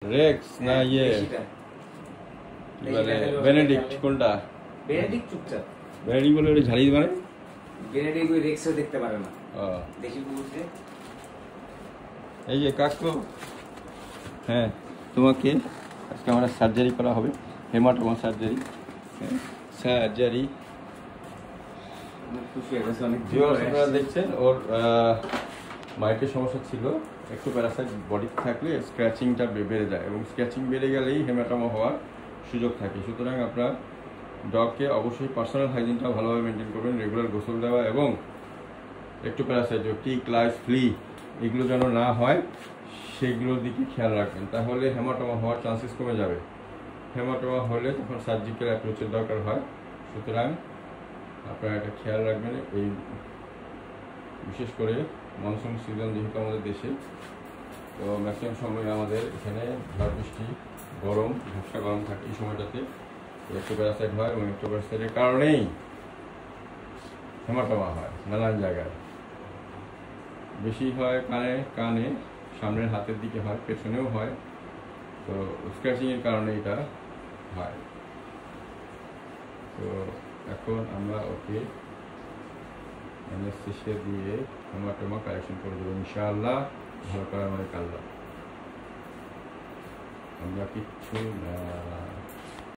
Rex না ইয়ে কি বলে বেনেডিক্ট কোনটা? বেনেডিক্ট চুপচাপ বেনেডিক্ট বলে ওটা ঝাড়িয়ে মানে বেনেডিক্ট ওই রেক্সও দেখতে পারে না। দেখি বুঝতে এই যে কাকু, হ্যাঁ তোমাকে আজকে আমরা সার্জারি করা হবে, হেমাটোমা সার্জারি। সার্জারি খুশি হয়ে গেছে অনেক। আপনারা দেখছেন ওর মাইটের সমস্যা ছিল, একটু প্যারাসাইট বডি থাকলে স্ক্র্যাচিংটা বেড়ে যায় এবং স্ক্র্যাচিং বেড়ে গেলেই হেমাটোমা হওয়ার সুযোগ থাকে। সুতরাং আপনার ডগকে অবশ্যই পার্সোনাল হাইজিনটা ভালোভাবে মেনটেন করবেন, রেগুলার গোসল দেওয়া এবং একটু প্যারাসাইট টিক, লাইস, ফ্লি এগুলো যেন না হয় সেগুলোর দিকে খেয়াল রাখবেন, তাহলে হেমাটোমা হওয়ার চান্সেস কমে যাবে। হেমাটোমা হলে তখন সার্জিক্যাল অ্যাপ্রোচের দরকার হয়। সুতরাং আপনারা একটা খেয়াল রাখবেন। এই বিশেষ করে মনসুন সিজন যেহেতু আমাদের দেশে, তো ম্যাক্সিমাম সময় আমাদের এখানে ঝড় বৃষ্টি, গরম, ঝাপসা গরম থাকে। এই সময়টাতে একটু প্যারাসাইট হয় এবং একটু প্যারাসাইটের কারণেই হেমাটোমা হয় নানান জায়গায়। বেশি হয় কানে, সামনের হাতের দিকে হয়, পেছনেও হয়। তো স্ক্র্যাচিংয়ের কারণে এটা হয়। তো এখন আমরা ওকে অ্যানেস্থেসিয়া দিয়ে হেমাটোমা কারেকশন করে দেবো ইনশাআল্লাহ। ভালো করার মানে আল্লাহ, আমরা কিচ্ছু না।